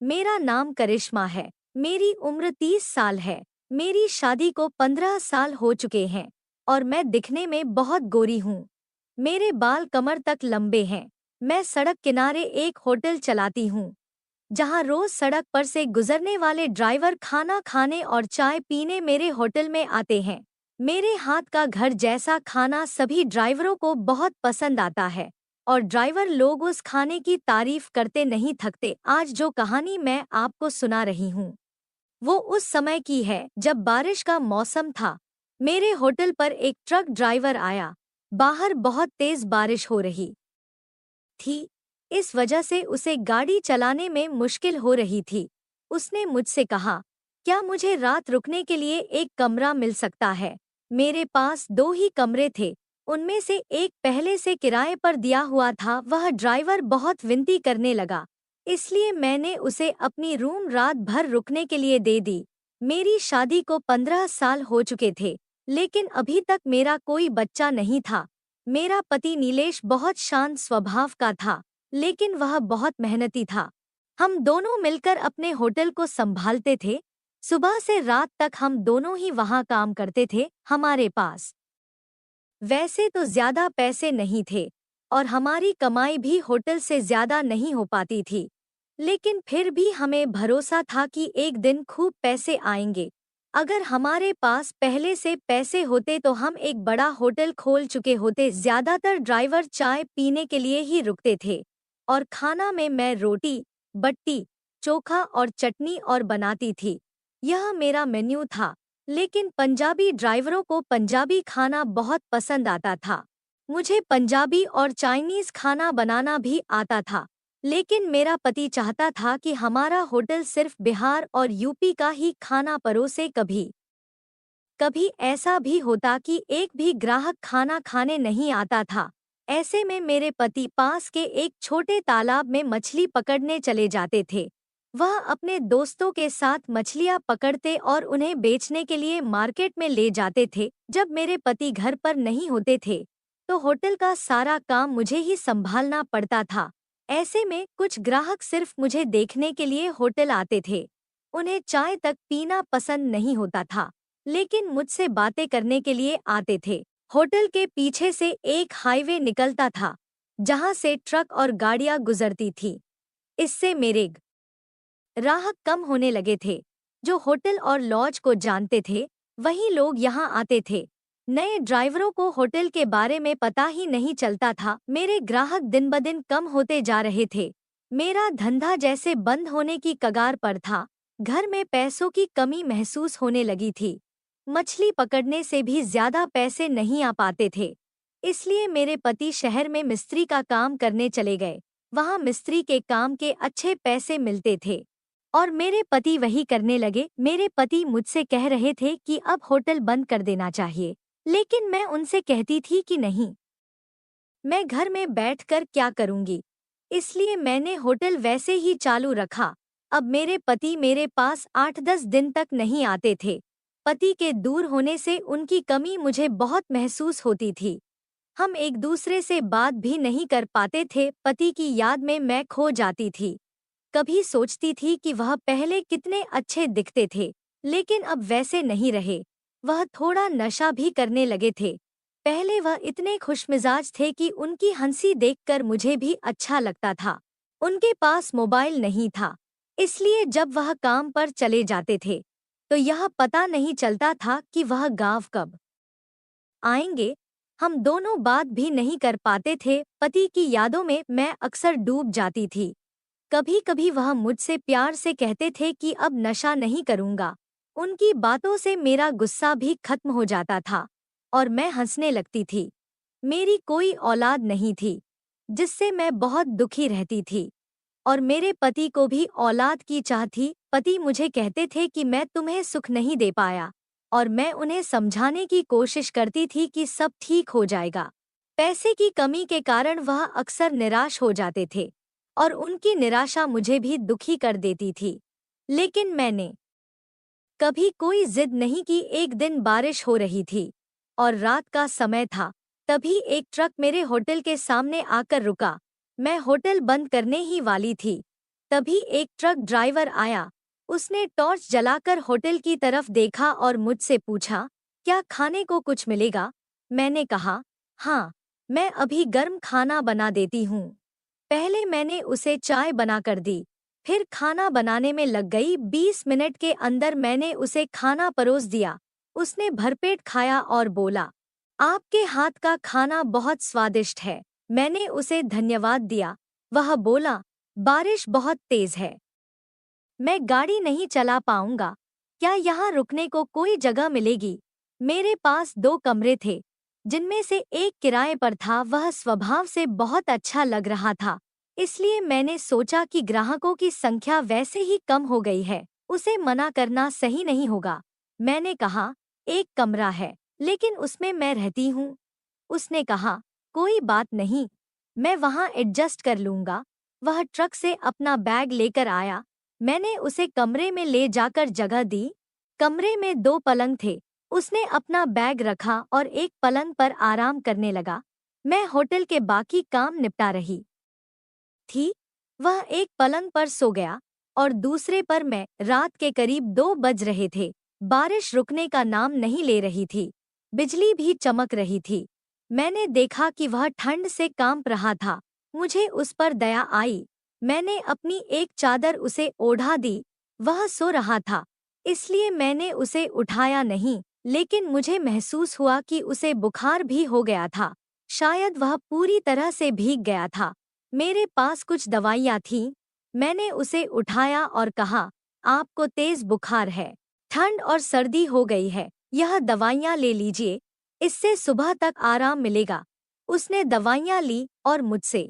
मेरा नाम करिश्मा है। मेरी उम्र 30 साल है। मेरी शादी को 15 साल हो चुके हैं और मैं दिखने में बहुत गोरी हूँ। मेरे बाल कमर तक लंबे हैं। मैं सड़क किनारे एक होटल चलाती हूँ, जहाँ रोज सड़क पर से गुजरने वाले ड्राइवर खाना खाने और चाय पीने मेरे होटल में आते हैं। मेरे हाथ का घर जैसा खाना सभी ड्राइवरों को बहुत पसंद आता है और ड्राइवर लोग उस खाने की तारीफ करते नहीं थकते। आज जो कहानी मैं आपको सुना रही हूँ, वो उस समय की है जब बारिश का मौसम था। मेरे होटल पर एक ट्रक ड्राइवर आया। बाहर बहुत तेज बारिश हो रही थी, इस वजह से उसे गाड़ी चलाने में मुश्किल हो रही थी। उसने मुझसे कहा, क्या मुझे रात रुकने के लिए एक कमरा मिल सकता है? मेरे पास 2 ही कमरे थे, उनमें से एक पहले से किराए पर दिया हुआ था। वह ड्राइवर बहुत विनती करने लगा, इसलिए मैंने उसे अपनी रूम रात भर रुकने के लिए दे दी। मेरी शादी को 15 साल हो चुके थे, लेकिन अभी तक मेरा कोई बच्चा नहीं था। मेरा पति नीलेश बहुत शांत स्वभाव का था, लेकिन वह बहुत मेहनती था। हम दोनों मिलकर अपने होटल को संभालते थे। सुबह से रात तक हम दोनों ही वहाँ काम करते थे। हमारे पास वैसे तो ज्यादा पैसे नहीं थे और हमारी कमाई भी होटल से ज्यादा नहीं हो पाती थी, लेकिन फिर भी हमें भरोसा था कि एक दिन खूब पैसे आएंगे। अगर हमारे पास पहले से पैसे होते तो हम एक बड़ा होटल खोल चुके होते। ज्यादातर ड्राइवर चाय पीने के लिए ही रुकते थे और खाना में मैं रोटी, बट्टी, चोखा और चटनी और बनाती थी। यह मेरा मेन्यू था। लेकिन पंजाबी ड्राइवरों को पंजाबी खाना बहुत पसंद आता था। मुझे पंजाबी और चाइनीज खाना बनाना भी आता था, लेकिन मेरा पति चाहता था कि हमारा होटल सिर्फ बिहार और यूपी का ही खाना परोसे। कभी कभी ऐसा भी होता कि एक भी ग्राहक खाना खाने नहीं आता था। ऐसे में मेरे पति पास के एक छोटे तालाब में मछली पकड़ने चले जाते थे। वह अपने दोस्तों के साथ मछलियां पकड़ते और उन्हें बेचने के लिए मार्केट में ले जाते थे। जब मेरे पति घर पर नहीं होते थे, तो होटल का सारा काम मुझे ही संभालना पड़ता था। ऐसे में कुछ ग्राहक सिर्फ मुझे देखने के लिए होटल आते थे। उन्हें चाय तक पीना पसंद नहीं होता था, लेकिन मुझसे बातें करने के लिए आते थे। होटल के पीछे से एक हाईवे निकलता था, जहां से ट्रक और गाड़ियां गुजरती थी। इससे मेरे ग्राहक कम होने लगे थे। जो होटल और लॉज को जानते थे, वही लोग यहाँ आते थे। नए ड्राइवरों को होटल के बारे में पता ही नहीं चलता था। मेरे ग्राहक दिन ब दिन कम होते जा रहे थे। मेरा धंधा जैसे बंद होने की कगार पर था। घर में पैसों की कमी महसूस होने लगी थी। मछली पकड़ने से भी ज्यादा पैसे नहीं आ पाते थे। इसलिए मेरे पति शहर में मिस्त्री का काम करने चले गए। वहाँ मिस्त्री के काम के अच्छे पैसे मिलते थे और मेरे पति वही करने लगे। मेरे पति मुझसे कह रहे थे कि अब होटल बंद कर देना चाहिए, लेकिन मैं उनसे कहती थी कि नहीं, मैं घर में बैठकर क्या करूंगी। इसलिए मैंने होटल वैसे ही चालू रखा। अब मेरे पति मेरे पास 8-10 दिन तक नहीं आते थे। पति के दूर होने से उनकी कमी मुझे बहुत महसूस होती थी। हम एक दूसरे से बात भी नहीं कर पाते थे। पति की याद में मैं खो जाती थी। कभी सोचती थी कि वह पहले कितने अच्छे दिखते थे, लेकिन अब वैसे नहीं रहे। वह थोड़ा नशा भी करने लगे थे। पहले वह इतने खुशमिजाज थे कि उनकी हंसी देखकर मुझे भी अच्छा लगता था। उनके पास मोबाइल नहीं था, इसलिए जब वह काम पर चले जाते थे, तो यह पता नहीं चलता था कि वह गाँव कब आएंगे। हम दोनों बात भी नहीं कर पाते थे। पति की यादों में मैं अक्सर डूब जाती थी। कभी कभी वह मुझसे प्यार से कहते थे कि अब नशा नहीं करूंगा। उनकी बातों से मेरा गुस्सा भी खत्म हो जाता था और मैं हंसने लगती थी। मेरी कोई औलाद नहीं थी, जिससे मैं बहुत दुखी रहती थी और मेरे पति को भी औलाद की चाह थी। पति मुझे कहते थे कि मैं तुम्हें सुख नहीं दे पाया और मैं उन्हें समझाने की कोशिश करती थी कि सब ठीक हो जाएगा। पैसे की कमी के कारण वह अक्सर निराश हो जाते थे और उनकी निराशा मुझे भी दुखी कर देती थी। लेकिन मैंने कभी कोई जिद नहीं की। एक दिन बारिश हो रही थी और रात का समय था। तभी एक ट्रक मेरे होटल के सामने आकर रुका। मैं होटल बंद करने ही वाली थी, तभी एक ट्रक ड्राइवर आया। उसने टॉर्च जलाकर होटल की तरफ देखा और मुझसे पूछा, क्या खाने को कुछ मिलेगा? मैंने कहा, हाँ, मैं अभी गर्म खाना बना देती हूँ। पहले मैंने उसे चाय बनाकर दी, फिर खाना बनाने में लग गई। 20 मिनट के अंदर मैंने उसे खाना परोस दिया। उसने भरपेट खाया और बोला, आपके हाथ का खाना बहुत स्वादिष्ट है। मैंने उसे धन्यवाद दिया। वह बोला, बारिश बहुत तेज है, मैं गाड़ी नहीं चला पाऊंगा। क्या यहाँ रुकने को कोई जगह मिलेगी? मेरे पास 2 कमरे थे, जिनमें से एक किराए पर था। वह स्वभाव से बहुत अच्छा लग रहा था, इसलिए मैंने सोचा कि ग्राहकों की संख्या वैसे ही कम हो गई है, उसे मना करना सही नहीं होगा। मैंने कहा, एक कमरा है, लेकिन उसमें मैं रहती हूँ। उसने कहा, कोई बात नहीं, मैं वहाँ एडजस्ट कर लूंगा। वह ट्रक से अपना बैग लेकर आया। मैंने उसे कमरे में ले जाकर जगह दी। कमरे में 2 पलंग थे। उसने अपना बैग रखा और एक पलंग पर आराम करने लगा। मैं होटल के बाकी काम निपटा रही थी। वह एक पलंग पर सो गया और दूसरे पर मैं। रात के करीब 2 बज रहे थे। बारिश रुकने का नाम नहीं ले रही थी। बिजली भी चमक रही थी। मैंने देखा कि वह ठंड से कांप रहा था। मुझे उस पर दया आई। मैंने अपनी एक चादर उसे ओढ़ा दी। वह सो रहा था, इसलिए मैंने उसे उठाया नहीं, लेकिन मुझे महसूस हुआ कि उसे बुखार भी हो गया था। शायद वह पूरी तरह से भीग गया था। मेरे पास कुछ दवाइयाँ थीं। मैंने उसे उठाया और कहा, आपको तेज बुखार है, ठंड और सर्दी हो गई है, यह दवाइयाँ ले लीजिए, इससे सुबह तक आराम मिलेगा। उसने दवाइयाँ ली और मुझसे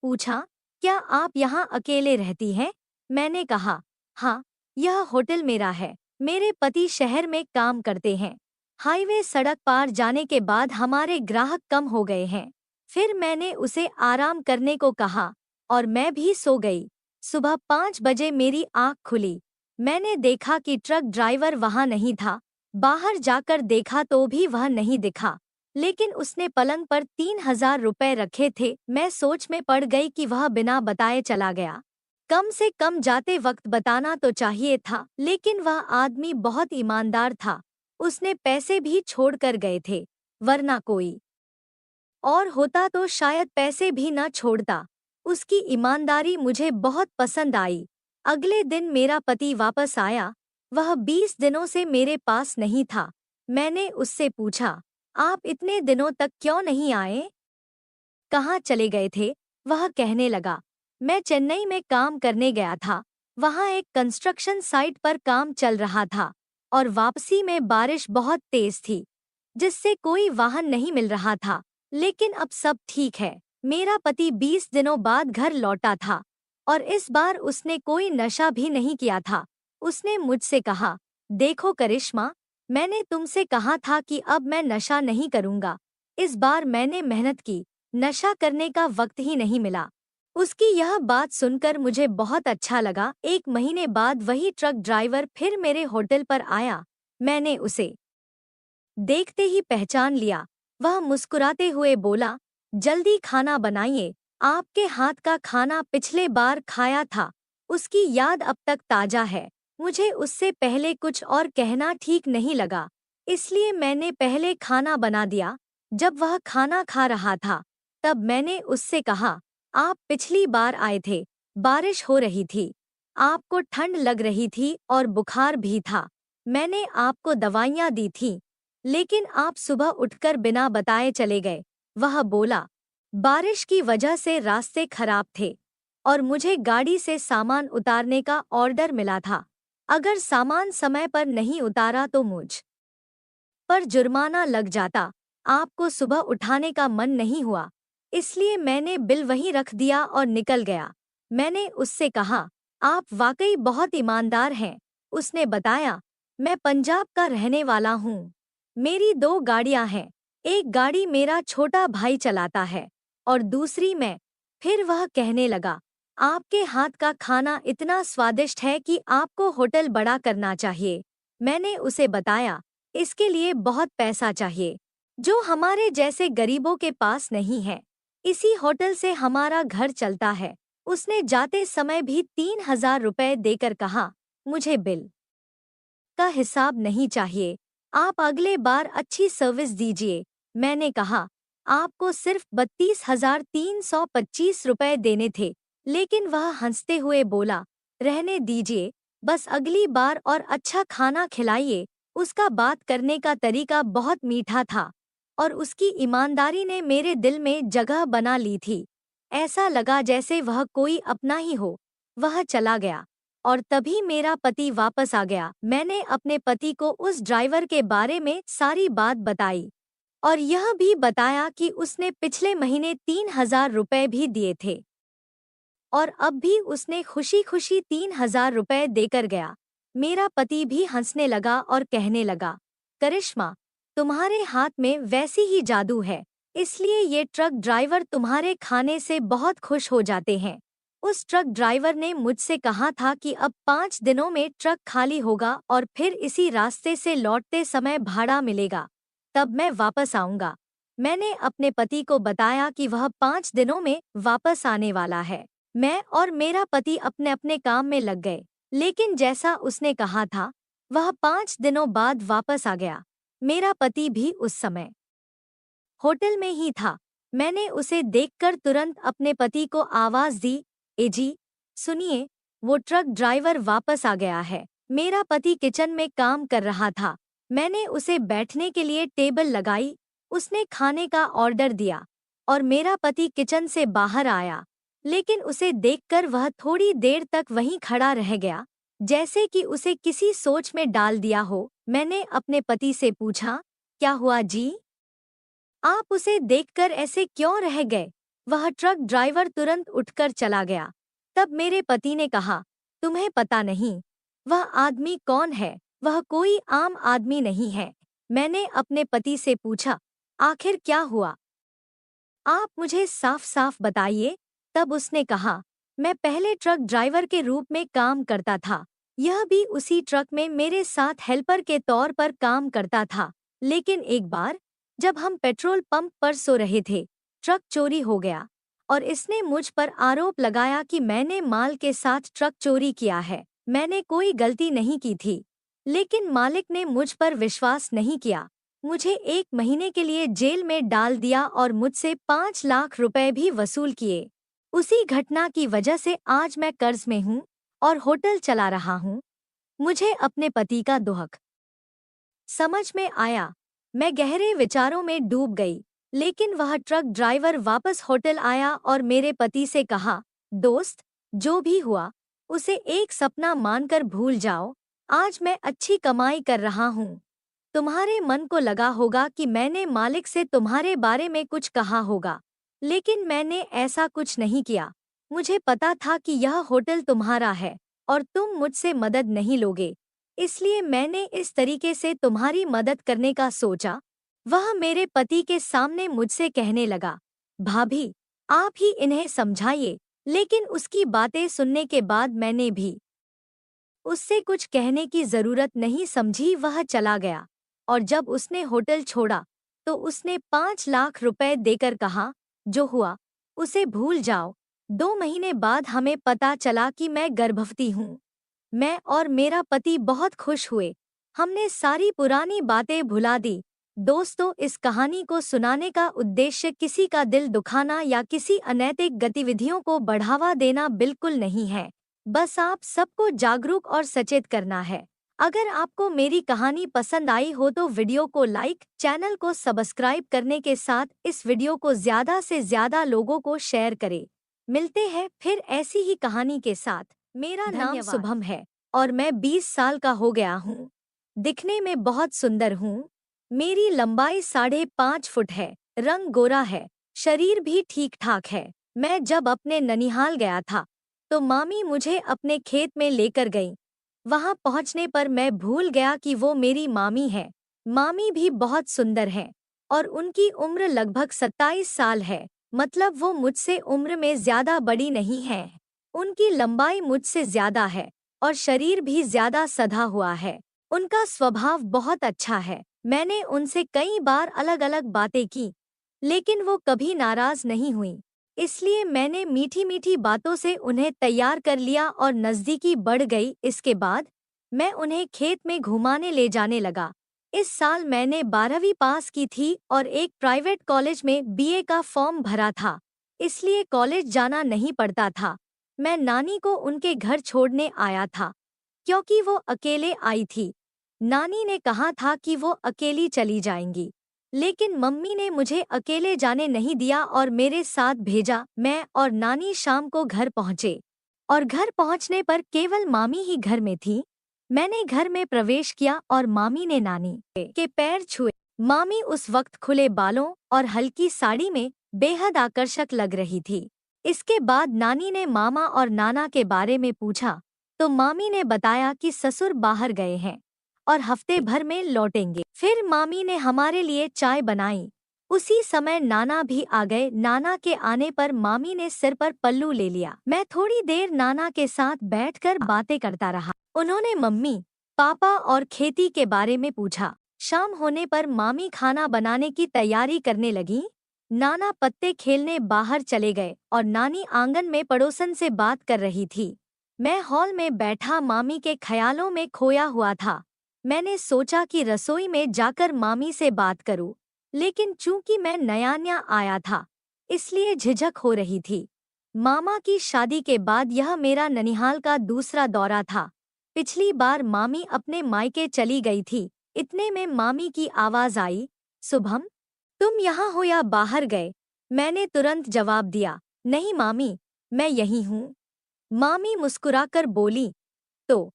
पूछा, क्या आप यहाँ अकेले रहती हैं? मैंने कहा, हाँ, यह होटल मेरा है। मेरे पति शहर में काम करते हैं। हाईवे सड़क पार जाने के बाद हमारे ग्राहक कम हो गए हैं। फिर मैंने उसे आराम करने को कहा और मैं भी सो गई। सुबह 5 बजे मेरी आँख खुली। मैंने देखा कि ट्रक ड्राइवर वहाँ नहीं था। बाहर जाकर देखा तो भी वह नहीं दिखा, लेकिन उसने पलंग पर 3,000 रुपए रखे थे। मैं सोच में पड़ गई कि वह बिना बताए चला गया। कम से कम जाते वक्त बताना तो चाहिए था, लेकिन वह आदमी बहुत ईमानदार था। उसने पैसे भी छोड़ कर गए थे, वरना कोई और होता तो शायद पैसे भी न छोड़ता। उसकी ईमानदारी मुझे बहुत पसंद आई। अगले दिन मेरा पति वापस आया। वह 20 दिनों से मेरे पास नहीं था। मैंने उससे पूछा, आप इतने दिनों तक क्यों नहीं आए? कहाँ चले गए थे? वह कहने लगा, मैं चेन्नई में काम करने गया था। वहाँ एक कंस्ट्रक्शन साइट पर काम चल रहा था और वापसी में बारिश बहुत तेज थी, जिससे कोई वाहन नहीं मिल रहा था। लेकिन अब सब ठीक है। मेरा पति 20 दिनों बाद घर लौटा था और इस बार उसने कोई नशा भी नहीं किया था। उसने मुझसे कहा, देखो करिश्मा, मैंने तुमसे कहा था कि अब मैं नशा नहीं करूँगा। इस बार मैंने मेहनत की, नशा करने का वक्त ही नहीं मिला। उसकी यह बात सुनकर मुझे बहुत अच्छा लगा। 1 महीने बाद वही ट्रक ड्राइवर फिर मेरे होटल पर आया। मैंने उसे देखते ही पहचान लिया। वह मुस्कुराते हुए बोला, जल्दी खाना बनाइए, आपके हाथ का खाना पिछले बार खाया था, उसकी याद अब तक ताजा है। मुझे उससे पहले कुछ और कहना ठीक नहीं लगा, इसलिए मैंने पहले खाना बना दिया। जब वह खाना खा रहा था, तब मैंने उससे कहा, आप पिछली बार आए थे, बारिश हो रही थी, आपको ठंड लग रही थी और बुखार भी था। मैंने आपको दवाइयाँ दी थीं, लेकिन आप सुबह उठकर बिना बताए चले गए। वह बोला, बारिश की वजह से रास्ते खराब थे और मुझे गाड़ी से सामान उतारने का ऑर्डर मिला था। अगर सामान समय पर नहीं उतारा तो मुझ पर जुर्माना लग जाता। आपको सुबह उठाने का मन नहीं हुआ, इसलिए मैंने बिल वहीं रख दिया और निकल गया। मैंने उससे कहा, आप वाकई बहुत ईमानदार हैं। उसने बताया, मैं पंजाब का रहने वाला हूँ। मेरी 2 गाड़ियाँ हैं, एक गाड़ी मेरा छोटा भाई चलाता है और दूसरी मैं। फिर वह कहने लगा, आपके हाथ का खाना इतना स्वादिष्ट है कि आपको होटल बड़ा करना चाहिए। मैंने उसे बताया, इसके लिए बहुत पैसा चाहिए, जो हमारे जैसे गरीबों के पास नहीं है। इसी होटल से हमारा घर चलता है। उसने जाते समय भी 3,000 रुपए देकर कहा, मुझे बिल का हिसाब नहीं चाहिए, आप अगले बार अच्छी सर्विस दीजिए। मैंने कहा, आपको सिर्फ 32,325 रुपए देने थे, लेकिन वह हंसते हुए बोला, रहने दीजिए, बस अगली बार और अच्छा खाना खिलाइए। उसका बात करने का तरीका बहुत मीठा था और उसकी ईमानदारी ने मेरे दिल में जगह बना ली थी। ऐसा लगा जैसे वह कोई अपना ही हो। वह चला गया और तभी मेरा पति वापस आ गया। मैंने अपने पति को उस ड्राइवर के बारे में सारी बात बताई और यह भी बताया कि उसने पिछले महीने 3,000 रुपए भी दिए थे और अब भी उसने खुशी खुशी 3,000 रुपए देकर गया। मेरा पति भी हंसने लगा और कहने लगा, करिश्मा, तुम्हारे हाथ में वैसी ही जादू है, इसलिए ये ट्रक ड्राइवर तुम्हारे खाने से बहुत खुश हो जाते हैं। उस ट्रक ड्राइवर ने मुझसे कहा था कि अब 5 दिनों में ट्रक खाली होगा और फिर इसी रास्ते से लौटते समय भाड़ा मिलेगा, तब मैं वापस आऊंगा। मैंने अपने पति को बताया कि वह 5 दिनों में वापस आने वाला है। मैं और मेरा पति अपने अपने काम में लग गए, लेकिन जैसा उसने कहा था, वह 5 दिनों बाद वापस आ गया। मेरा पति भी उस समय होटल में ही था। मैंने उसे देखकर तुरंत अपने पति को आवाज दी, ए जी, सुनिए, वो ट्रक ड्राइवर वापस आ गया है। मेरा पति किचन में काम कर रहा था। मैंने उसे बैठने के लिए टेबल लगाई, उसने खाने का ऑर्डर दिया और मेरा पति किचन से बाहर आया, लेकिन उसे देखकर वह थोड़ी देर तक वहीं खड़ा रह गया, जैसे कि उसे किसी सोच में डाल दिया हो। मैंने अपने पति से पूछा, क्या हुआ जी? आप उसे देखकर ऐसे क्यों रह गए? वह ट्रक ड्राइवर तुरंत उठकर चला गया। तब मेरे पति ने कहा, तुम्हें पता नहीं वह आदमी कौन है? वह कोई आम आदमी नहीं है। मैंने अपने पति से पूछा, आखिर क्या हुआ? आप मुझे साफ साफ बताइए। तब उसने कहा, मैं पहले ट्रक ड्राइवर के रूप में काम करता था। यह भी उसी ट्रक में मेरे साथ हेल्पर के तौर पर काम करता था। लेकिन एक बार जब हम पेट्रोल पंप पर सो रहे थे, ट्रक चोरी हो गया और इसने मुझ पर आरोप लगाया कि मैंने माल के साथ ट्रक चोरी किया है। मैंने कोई गलती नहीं की थी, लेकिन मालिक ने मुझ पर विश्वास नहीं किया। मुझे 1 महीने के लिए जेल में डाल दिया और मुझसे 5 लाख रुपए भी वसूल किए। उसी घटना की वजह से आज मैं कर्ज में हूँ और होटल चला रहा हूँ। मुझे अपने पति का दुख समझ में आया। मैं गहरे विचारों में डूब गई, लेकिन वह ट्रक ड्राइवर वापस होटल आया और मेरे पति से कहा, दोस्त, जो भी हुआ उसे एक सपना मानकर भूल जाओ। आज मैं अच्छी कमाई कर रहा हूँ। तुम्हारे मन को लगा होगा कि मैंने मालिक से तुम्हारे बारे में कुछ कहा होगा, लेकिन मैंने ऐसा कुछ नहीं किया। मुझे पता था कि यह होटल तुम्हारा है और तुम मुझसे मदद नहीं लोगे, इसलिए मैंने इस तरीके से तुम्हारी मदद करने का सोचा। वह मेरे पति के सामने मुझसे कहने लगा, भाभी, आप ही इन्हें समझाइए। लेकिन उसकी बातें सुनने के बाद मैंने भी उससे कुछ कहने की जरूरत नहीं समझी। वह चला गया और जब उसने होटल छोड़ा तो उसने 5 लाख रुपए देकर कहा, जो हुआ उसे भूल जाओ। 2 महीने बाद हमें पता चला कि मैं गर्भवती हूँ। मैं और मेरा पति बहुत खुश हुए। हमने सारी पुरानी बातें भुला दी। दोस्तों, इस कहानी को सुनाने का उद्देश्य किसी का दिल दुखाना या किसी अनैतिक गतिविधियों को बढ़ावा देना बिल्कुल नहीं है। बस आप सबको जागरूक और सचेत करना है। अगर आपको मेरी कहानी पसंद आई हो तो वीडियो को लाइक, चैनल को सब्सक्राइब करने के साथ इस वीडियो को ज़्यादा से ज़्यादा लोगों को शेयर करें। मिलते हैं फिर ऐसी ही कहानी के साथ। मेरा नाम शुभम है और मैं 20 साल का हो गया हूँ। दिखने में बहुत सुंदर हूँ। मेरी लंबाई 5.5 फुट है, रंग गोरा है, शरीर भी ठीक ठाक है। मैं जब अपने ननिहाल गया था तो मामी मुझे अपने खेत में लेकर गई। वहां पहुंचने पर मैं भूल गया कि वो मेरी मामी है। मामी भी बहुत सुंदर है और उनकी उम्र लगभग 27 साल है, मतलब वो मुझसे उम्र में ज्यादा बड़ी नहीं है। उनकी लंबाई मुझसे ज्यादा है और शरीर भी ज्यादा सधा हुआ है। उनका स्वभाव बहुत अच्छा है। मैंने उनसे कई बार अलग अलग बातें की, लेकिन वो कभी नाराज नहीं हुई। इसलिए मैंने मीठी मीठी बातों से उन्हें तैयार कर लिया और नज़दीकी बढ़ गई। इसके बाद मैं उन्हें खेत में घुमाने ले जाने लगा। इस साल मैंने 12वीं पास की थी और एक प्राइवेट कॉलेज में बीए का फॉर्म भरा था, इसलिए कॉलेज जाना नहीं पड़ता था। मैं नानी को उनके घर छोड़ने आया था, क्योंकि वो अकेले आई थी। नानी ने कहा था कि वो अकेली चली जाएंगी, लेकिन मम्मी ने मुझे अकेले जाने नहीं दिया और मेरे साथ भेजा। मैं और नानी शाम को घर पहुंचे और घर पहुंचने पर केवल मामी ही घर में थी। मैंने घर में प्रवेश किया और मामी ने नानी के पैर छुए। मामी उस वक्त खुले बालों और हल्की साड़ी में बेहद आकर्षक लग रही थी। इसके बाद नानी ने मामा और नाना के बारे में पूछा, तो मामी ने बताया कि ससुर बाहर गए हैं और हफ्ते भर में लौटेंगे। फिर मामी ने हमारे लिए चाय बनाई। उसी समय नाना भी आ गए। नाना के आने पर मामी ने सिर पर पल्लू ले लिया। मैं थोड़ी देर नाना के साथ बैठकर बातें करता रहा। उन्होंने मम्मी, पापा और खेती के बारे में पूछा। शाम होने पर मामी खाना बनाने की तैयारी करने लगी। नाना पत्ते खेलने बाहर चले गए और नानी आंगन में पड़ोसन से बात कर रही थी। मैं हॉल में बैठा मामी के ख्यालों में खोया हुआ था। मैंने सोचा कि रसोई में जाकर मामी से बात करूं, लेकिन चूंकि मैं नया आया था, इसलिए झिझक हो रही थी। मामा की शादी के बाद यह मेरा ननिहाल का दूसरा दौरा था। पिछली बार मामी अपने मायके चली गई थी। इतने में मामी की आवाज आई, शुभम, तुम यहाँ हो या बाहर गए? मैंने तुरंत जवाब दिया, नहीं मामी, मैं यहीं हूँ। मामी मुस्कुराकर बोली, तो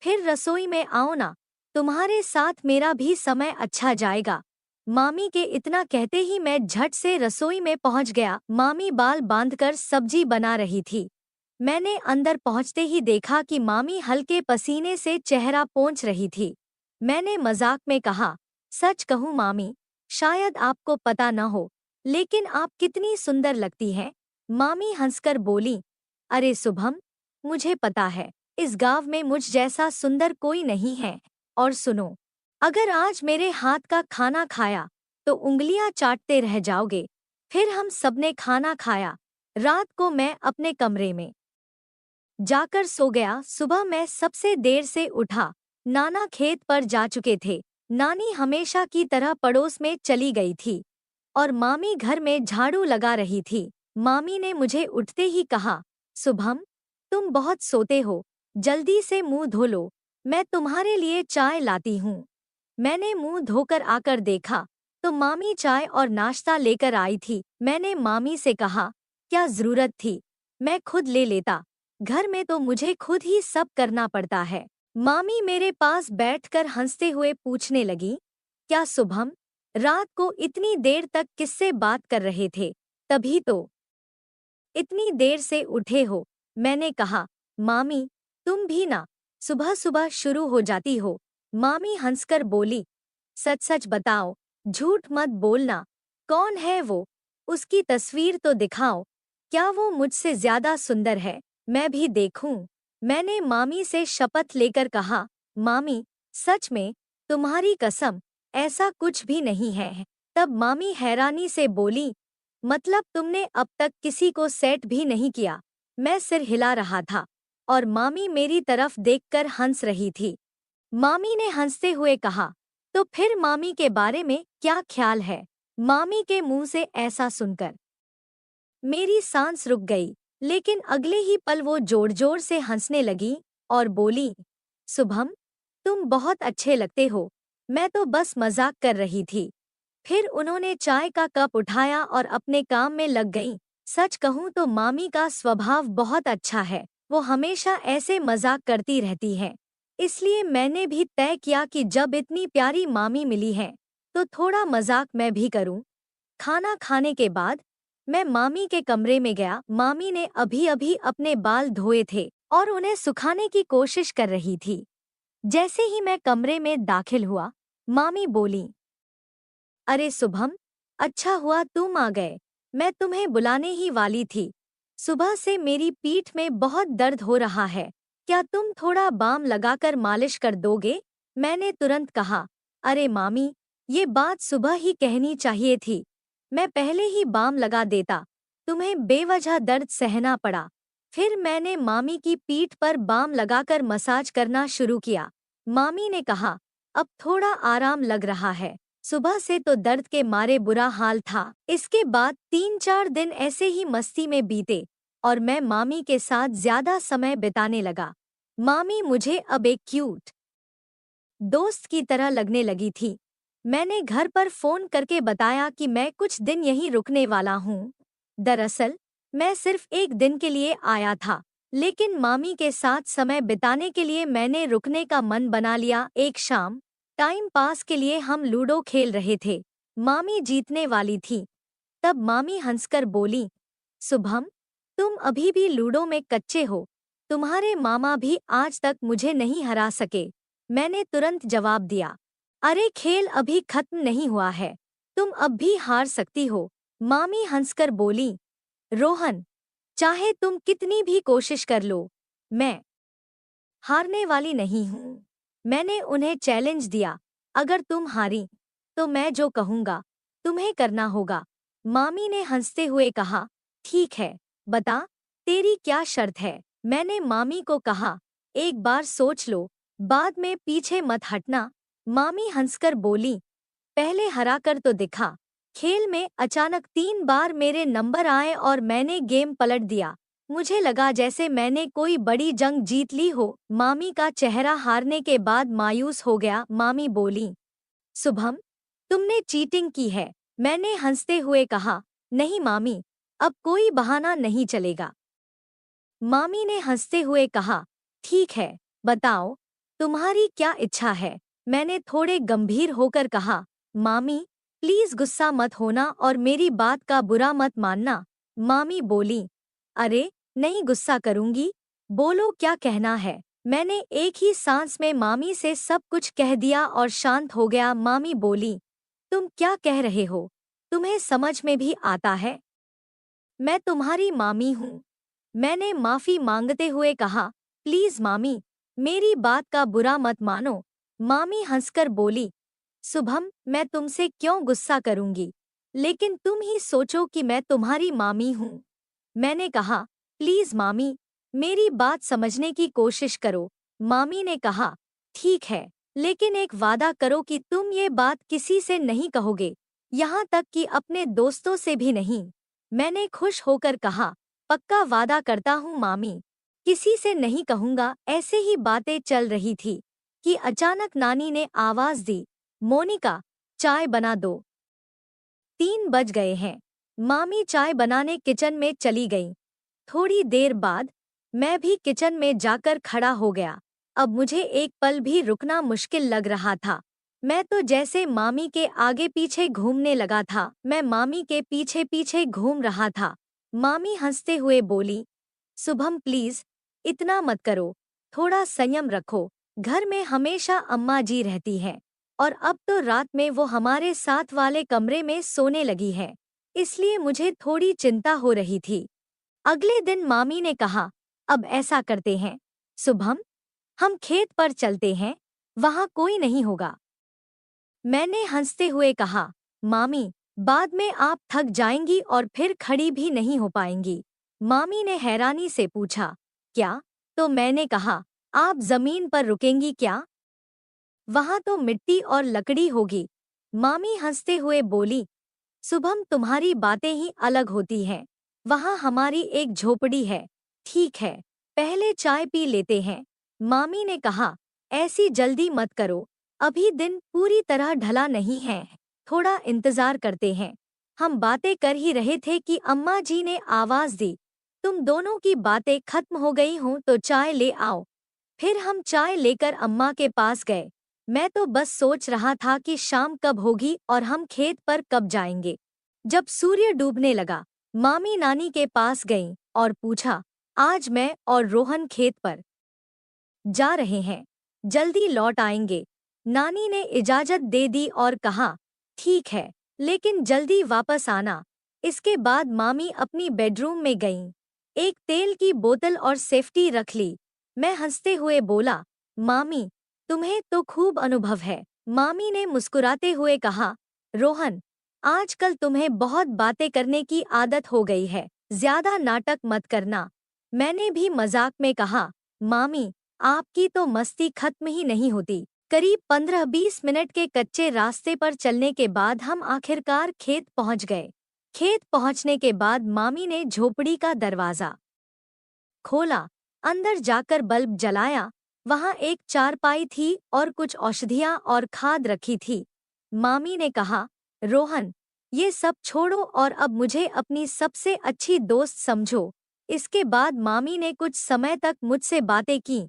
फिर रसोई में आओ ना, तुम्हारे साथ मेरा भी समय अच्छा जाएगा। मामी के इतना कहते ही मैं झट से रसोई में पहुंच गया। मामी बाल बांधकर सब्जी बना रही थी। मैंने अंदर पहुंचते ही देखा कि मामी हल्के पसीने से चेहरा पोंछ रही थी। मैंने मजाक में कहा, सच कहूँ मामी, शायद आपको पता न हो, लेकिन आप कितनी सुंदर लगती हैं। मामी हंसकर बोली, अरे शुभम, मुझे पता है, इस गांव में मुझ जैसा सुंदर कोई नहीं है। और सुनो, अगर आज मेरे हाथ का खाना खाया तो उंगलियां चाटते रह जाओगे। फिर हम सबने खाना खाया। रात को मैं अपने कमरे में जाकर सो गया। सुबह मैं सबसे देर से उठा। नाना खेत पर जा चुके थे। नानी हमेशा की तरह पड़ोस में चली गई थी और मामी घर में झाड़ू लगा रही थी। मामी ने मुझे उठते ही कहा, शुभम, तुम बहुत सोते हो, जल्दी से मुंह धो लो, मैं तुम्हारे लिए चाय लाती हूँ। मैंने मुंह धोकर आकर देखा तो मामी चाय और नाश्ता लेकर आई थी। मैंने मामी से कहा, क्या जरूरत थी, मैं खुद ले लेता, घर में तो मुझे खुद ही सब करना पड़ता है। मामी मेरे पास बैठकर हंसते हुए पूछने लगी, क्या शुभम, रात को इतनी देर तक किससे बात कर रहे थे, तभी तो इतनी देर से उठे हो। मैंने कहा, मामी, तुम भी ना सुबह सुबह शुरू हो जाती हो। मामी हंसकर बोली, सच सच बताओ, झूठ मत बोलना, कौन है वो, उसकी तस्वीर तो दिखाओ, क्या वो मुझसे ज्यादा सुंदर है, मैं भी देखूं। मैंने मामी से शपथ लेकर कहा, मामी, सच में, तुम्हारी कसम, ऐसा कुछ भी नहीं है। तब मामी हैरानी से बोली, मतलब तुमने अब तक किसी को सेट भी नहीं किया? मैं सिर हिला रहा था और मामी मेरी तरफ देखकर हंस रही थी। मामी ने हंसते हुए कहा, तो फिर मामी के बारे में क्या ख्याल है? मामी के मुंह से ऐसा सुनकर मेरी सांस रुक गई, लेकिन अगले ही पल वो जोर जोर से हंसने लगी और बोली, शुभम, तुम बहुत अच्छे लगते हो, मैं तो बस मजाक कर रही थी। फिर उन्होंने चाय का कप उठाया और अपने काम में लग गईं। सच कहूँ तो मामी का स्वभाव बहुत अच्छा है, वो हमेशा ऐसे मजाक करती रहती है। इसलिए मैंने भी तय किया कि जब इतनी प्यारी मामी मिली है, तो थोड़ा मजाक मैं भी करूं। खाना खाने के बाद मैं मामी के कमरे में गया। मामी ने अभी अभी अपने बाल धोए थे और उन्हें सुखाने की कोशिश कर रही थी। जैसे ही मैं कमरे में दाखिल हुआ, मामी बोली, अरे शुभम, अच्छा हुआ तुम आ गए, मैं तुम्हें बुलाने ही वाली थी। सुबह से मेरी पीठ में बहुत दर्द हो रहा है, क्या तुम थोड़ा बाम लगाकर मालिश कर दोगे? मैंने तुरंत कहा, अरे मामी, ये बात सुबह ही कहनी चाहिए थी, मैं पहले ही बाम लगा देता। तुम्हें बेवजह दर्द सहना पड़ा। फिर मैंने मामी की पीठ पर बाम लगाकर मसाज करना शुरू किया। मामी ने कहा, अब थोड़ा आराम लग रहा है। सुबह से तो दर्द के मारे बुरा हाल था। इसके बाद 3-4 दिन ऐसे ही मस्ती में बीते और मैं मामी के साथ ज्यादा समय बिताने लगा। मामी मुझे अब एक क्यूट दोस्त की तरह लगने लगी थी। मैंने घर पर फोन करके बताया कि मैं कुछ दिन यहीं रुकने वाला हूँ। दरअसल मैं सिर्फ एक दिन के लिए आया था, लेकिन मामी के साथ समय बिताने के लिए मैंने रुकने का मन बना लिया। एक शाम टाइम पास के लिए हम लूडो खेल रहे थे। मामी जीतने वाली थी। तब मामी हंसकर बोली, शुभम, तुम अभी भी लूडो में कच्चे हो। तुम्हारे मामा भी आज तक मुझे नहीं हरा सके। मैंने तुरंत जवाब दिया, अरे खेल अभी खत्म नहीं हुआ है, तुम अब भी हार सकती हो। मामी हंसकर बोली, रोहन, चाहे तुम कितनी भी कोशिश कर लो, मैं हारने वाली नहीं हूँ। मैंने उन्हें चैलेंज दिया, अगर तुम हारी तो मैं जो कहूँगा तुम्हें करना होगा। मामी ने हंसते हुए कहा, ठीक है, बता तेरी क्या शर्त है। मैंने मामी को कहा, एक बार सोच लो, बाद में पीछे मत हटना। मामी हंसकर बोली, पहले हरा कर तो दिखा। खेल में अचानक 3 बार मेरे नंबर आए और मैंने गेम पलट दिया। मुझे लगा जैसे मैंने कोई बड़ी जंग जीत ली हो। मामी का चेहरा हारने के बाद मायूस हो गया। मामी बोली, शुभम, तुमने चीटिंग की है। मैंने हंसते हुए कहा, नहीं मामी, अब कोई बहाना नहीं चलेगा। मामी ने हंसते हुए कहा, ठीक है, बताओ तुम्हारी क्या इच्छा है। मैंने थोड़े गंभीर होकर कहा, मामी प्लीज गुस्सा मत होना और मेरी बात का बुरा मत मानना। मामी बोली, अरे नहीं गुस्सा करूंगी, बोलो क्या कहना है। मैंने एक ही सांस में मामी से सब कुछ कह दिया और शांत हो गया। मामी बोली, तुम क्या कह रहे हो, तुम्हें समझ में भी आता है? मैं तुम्हारी मामी हूँ। मैंने माफी मांगते हुए कहा, प्लीज मामी, मेरी बात का बुरा मत मानो। मामी हंसकर बोली, शुभम, मैं तुमसे क्यों गुस्सा करूंगी, लेकिन तुम ही सोचो कि मैं तुम्हारी मामी हूँ। मैंने कहा, प्लीज मामी, मेरी बात समझने की कोशिश करो। मामी ने कहा, ठीक है, लेकिन एक वादा करो कि तुम ये बात किसी से नहीं कहोगे, यहाँ तक कि अपने दोस्तों से भी नहीं। मैंने खुश होकर कहा, पक्का वादा करता हूँ मामी, किसी से नहीं कहूँगा। ऐसे ही बातें चल रही थी कि अचानक नानी ने आवाज दी, मोनिका, चाय बना दो। 3 बज गए हैं। मामी चाय बनाने किचन में चली गई। थोड़ी देर बाद मैं भी किचन में जाकर खड़ा हो गया। अब मुझे एक पल भी रुकना मुश्किल लग रहा था। मैं तो जैसे मामी के आगे पीछे घूमने लगा था। मैं मामी के पीछे पीछे घूम रहा था। मामी हंसते हुए बोली, शुभम प्लीज, इतना मत करो, थोड़ा संयम रखो। घर में हमेशा अम्मा जी रहती हैं और अब तो रात में वो हमारे साथ वाले कमरे में सोने लगी है, इसलिए मुझे थोड़ी चिंता हो रही थी। अगले दिन मामी ने कहा, अब ऐसा करते हैं शुभम, हम खेत पर चलते हैं, वहाँ कोई नहीं होगा। मैंने हंसते हुए कहा, मामी, बाद में आप थक जाएंगी और फिर खड़ी भी नहीं हो पाएंगी। मामी ने हैरानी से पूछा, क्या? तो मैंने कहा, आप जमीन पर रुकेंगी क्या? वहाँ तो मिट्टी और लकड़ी होगी। मामी हंसते हुए बोली, शुभम, तुम्हारी बातें ही अलग होती हैं। वहाँ हमारी एक झोपड़ी है। ठीक है, पहले चाय पी लेते हैं। मामी ने कहा, ऐसी जल्दी मत करो, अभी दिन पूरी तरह ढला नहीं है, थोड़ा इंतजार करते हैं। हम बातें कर ही रहे थे कि अम्मा जी ने आवाज दी, तुम दोनों की बातें खत्म हो गई हों तो चाय ले आओ। फिर हम चाय लेकर अम्मा के पास गए। मैं तो बस सोच रहा था कि शाम कब होगी और हम खेत पर कब जाएंगे। जब सूर्य डूबने लगा, मामी नानी के पास गईं और पूछा, आज मैं और रोहन खेत पर जा रहे हैं, जल्दी लौट आएंगे। नानी ने इजाजत दे दी और कहा, ठीक है, लेकिन जल्दी वापस आना। इसके बाद मामी अपनी बेडरूम में गईं। एक तेल की बोतल और सेफ्टी रख ली। मैं हंसते हुए बोला, मामी, तुम्हें तो खूब अनुभव है। मामी ने मुस्कुराते हुए कहा, रोहन, आजकल तुम्हें बहुत बातें करने की आदत हो गई है, ज्यादा नाटक मत करना। मैंने भी मजाक में कहा, मामी, आपकी तो मस्ती खत्म ही नहीं होती। करीब 15-20 मिनट के कच्चे रास्ते पर चलने के बाद हम आखिरकार खेत पहुंच गए। खेत पहुंचने के बाद मामी ने झोपड़ी का दरवाजा खोला, अंदर जाकर बल्ब जलाया। वहां एक चारपाई थी और कुछ औषधियां और खाद रखी थी। मामी ने कहा, रोहन, ये सब छोड़ो और अब मुझे अपनी सबसे अच्छी दोस्त समझो। इसके बाद मामी ने कुछ समय तक मुझसे बातें की।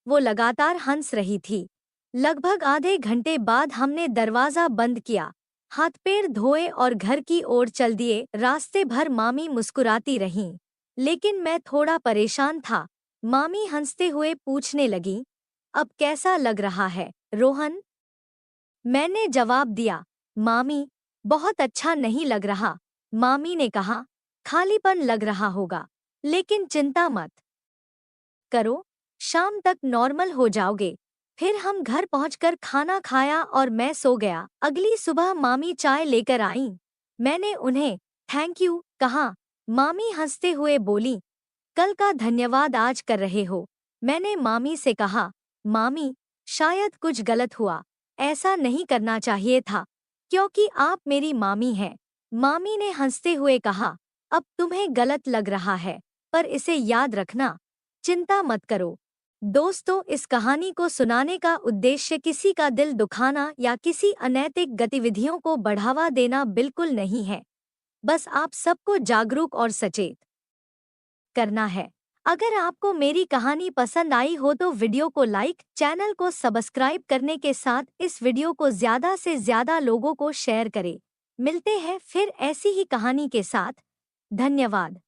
वो लगातार हंस रही थी। लगभग आधे घंटे बाद हमने दरवाजा बंद किया, हाथ पैर धोए और घर की ओर चल दिए। रास्ते भर मामी मुस्कुराती रहीं, लेकिन मैं थोड़ा परेशान था। मामी हंसते हुए पूछने लगी, अब कैसा लग रहा है, रोहन? मैंने जवाब दिया, मामी, बहुत अच्छा नहीं लग रहा। मामी ने कहा, खालीपन लग रहा होगा, लेकिन चिंता मत करो, शाम तक नॉर्मल हो जाओगे। फिर हम घर पहुंचकर खाना खाया और मैं सो गया। अगली सुबह मामी चाय लेकर आईं। मैंने उन्हें थैंक यू कहा। मामी हंसते हुए बोली, कल का धन्यवाद आज कर रहे हो। मैंने मामी से कहा, मामी, शायद कुछ गलत हुआ, ऐसा नहीं करना चाहिए था, क्योंकि आप मेरी मामी हैं। मामी ने हंसते हुए कहा, अब तुम्हें गलत लग रहा है, पर इसे याद रखना, चिंता मत करो। दोस्तों, इस कहानी को सुनाने का उद्देश्य किसी का दिल दुखाना या किसी अनैतिक गतिविधियों को बढ़ावा देना बिल्कुल नहीं है। बस आप सबको जागरूक और सचेत करना है। अगर आपको मेरी कहानी पसंद आई हो तो वीडियो को लाइक, चैनल को सब्सक्राइब करने के साथ इस वीडियो को ज़्यादा से ज़्यादा लोगों को शेयर करें। मिलते हैं फिर ऐसी ही कहानी के साथ। धन्यवाद।